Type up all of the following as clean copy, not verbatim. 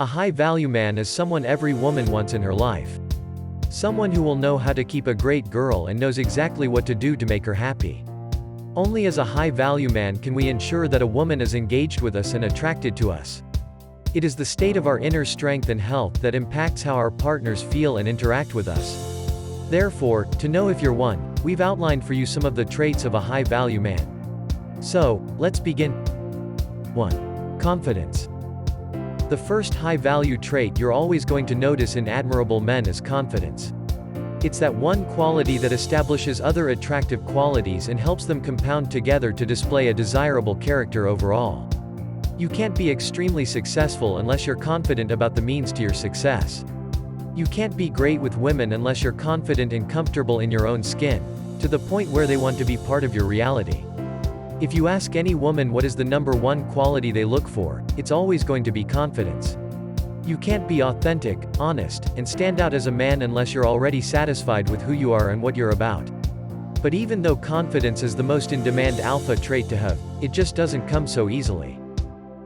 A high-value man is someone every woman wants in her life. Someone who will know how to keep a great girl and knows exactly what to do to make her happy. Only as a high-value man can we ensure that a woman is engaged with us and attracted to us. It is the state of our inner strength and health that impacts how our partners feel and interact with us. Therefore, to know if you're one, we've outlined for you some of the traits of a high-value man. So, let's begin. 1. Confidence. The first high-value trait you're always going to notice in admirable men is confidence. It's that one quality that establishes other attractive qualities and helps them compound together to display a desirable character overall. You can't be extremely successful unless you're confident about the means to your success. You can't be great with women unless you're confident and comfortable in your own skin, to the point where they want to be part of your reality. If you ask any woman what is the number one quality they look for, it's always going to be confidence. You can't be authentic, honest, and stand out as a man unless you're already satisfied with who you are and what you're about. But even though confidence is the most in-demand alpha trait to have, it just doesn't come so easily.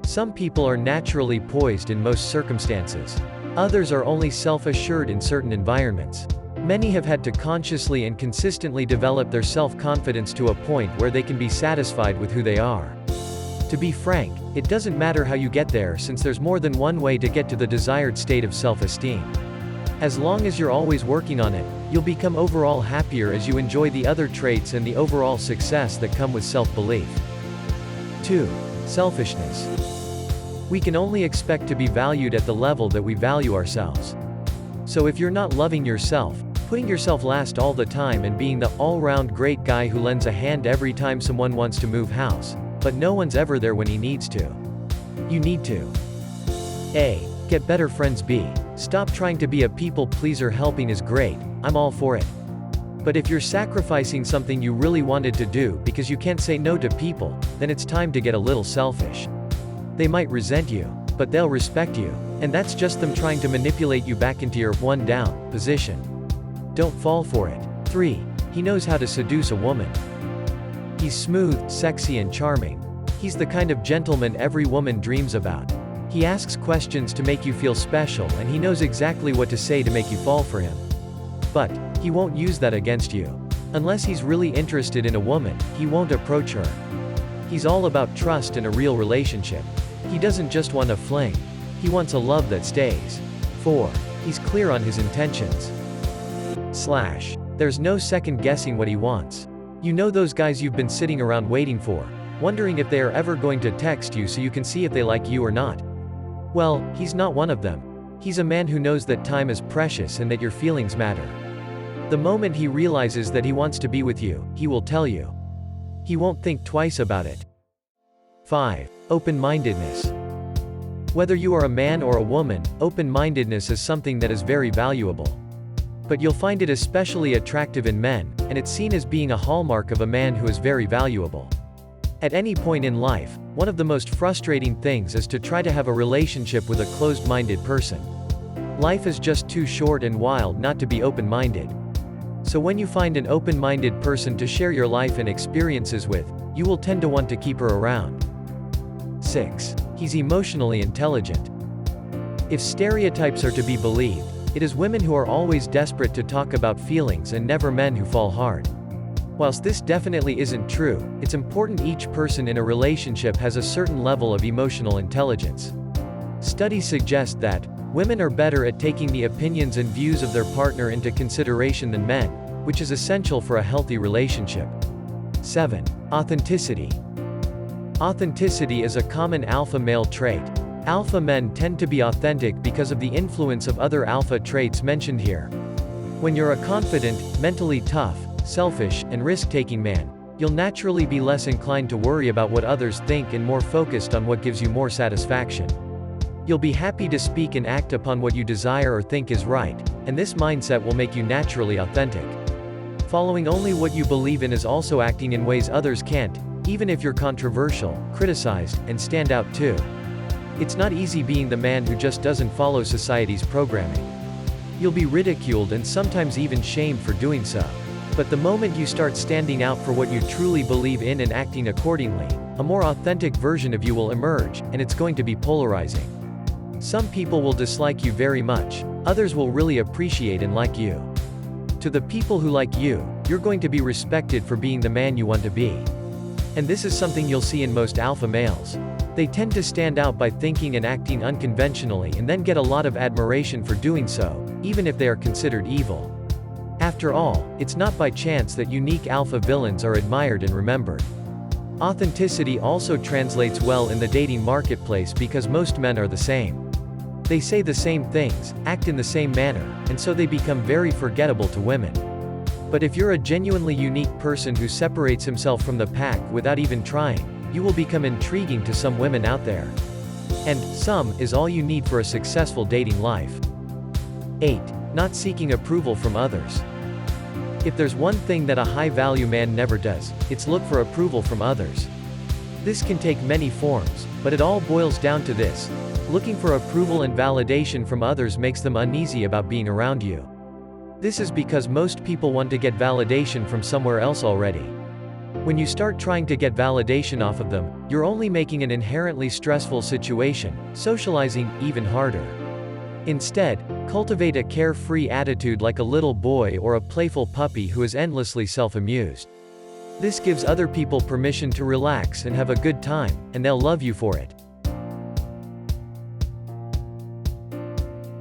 Some people are naturally poised in most circumstances. Others are only self-assured in certain environments. Many have had to consciously and consistently develop their self-confidence to a point where they can be satisfied with who they are. To be frank, it doesn't matter how you get there since there's more than one way to get to the desired state of self-esteem. As long as you're always working on it, you'll become overall happier as you enjoy the other traits and the overall success that come with self-belief. 2. Selfishness. We can only expect to be valued at the level that we value ourselves. So if you're not loving yourself, putting yourself last all the time and being the all-round great guy who lends a hand every time someone wants to move house, but no one's ever there when he needs to. You need to A. Get better friends. B. Stop trying to be a people pleaser. Helping is great, I'm all for it. But if you're sacrificing something you really wanted to do because you can't say no to people, then it's time to get a little selfish. They might resent you, but they'll respect you, and that's just them trying to manipulate you back into your one down position. Don't fall for it. 3. He knows how to seduce a woman. He's smooth, sexy and charming. He's the kind of gentleman every woman dreams about. He asks questions to make you feel special and he knows exactly what to say to make you fall for him. But he won't use that against you. Unless he's really interested in a woman, he won't approach her. He's all about trust and a real relationship. He doesn't just want a fling. He wants a love that stays. 4. He's clear on his intentions. There's no second guessing what he wants. You know those guys you've been sitting around waiting for, wondering if they are ever going to text you so you can see if they like you or not. Well, he's not one of them. He's a man who knows that time is precious and that your feelings matter. The moment he realizes that he wants to be with you, he will tell you. He won't think twice about it. 5. Open-mindedness. Whether you are a man or a woman, open-mindedness is something that is very valuable. But you'll find it especially attractive in men, and it's seen as being a hallmark of a man who is very valuable. At any point in life, one of the most frustrating things is to try to have a relationship with a closed-minded person. Life is just too short and wild not to be open-minded. So when you find an open-minded person to share your life and experiences with, you will tend to want to keep her around. 6. He's emotionally intelligent. If stereotypes are to be believed, it is women who are always desperate to talk about feelings and never men who fall hard. Whilst this definitely isn't true, it's important each person in a relationship has a certain level of emotional intelligence. Studies suggest that women are better at taking the opinions and views of their partner into consideration than men, which is essential for a healthy relationship. 7. Authenticity. Authenticity is a common alpha male trait. Alpha men tend to be authentic because of the influence of other alpha traits mentioned here. When you're a confident, mentally tough, selfish, and risk-taking man, you'll naturally be less inclined to worry about what others think and more focused on what gives you more satisfaction. You'll be happy to speak and act upon what you desire or think is right, and this mindset will make you naturally authentic. Following only what you believe in is also acting in ways others can't, even if you're controversial, criticized, and stand out too. It's not easy being the man who just doesn't follow society's programming. You'll be ridiculed and sometimes even shamed for doing so. But the moment you start standing out for what you truly believe in and acting accordingly, a more authentic version of you will emerge, and it's going to be polarizing. Some people will dislike you very much, others will really appreciate and like you. To the people who like you, you're going to be respected for being the man you want to be. And this is something you'll see in most alpha males. They tend to stand out by thinking and acting unconventionally and then get a lot of admiration for doing so, even if they are considered evil. After all, it's not by chance that unique alpha villains are admired and remembered. Authenticity also translates well in the dating marketplace because most men are the same. They say the same things, act in the same manner, and so they become very forgettable to women. But if you're a genuinely unique person who separates himself from the pack without even trying, you will become intriguing to some women out there. And, some, is all you need for a successful dating life. 8. Not seeking approval from others. If there's one thing that a high-value man never does, it's look for approval from others. This can take many forms, but it all boils down to this: looking for approval and validation from others makes them uneasy about being around you. This is because most people want to get validation from somewhere else already. When you start trying to get validation off of them, you're only making an inherently stressful situation, socializing, even harder. Instead, cultivate a carefree attitude like a little boy or a playful puppy who is endlessly self-amused. This gives other people permission to relax and have a good time, and they'll love you for it.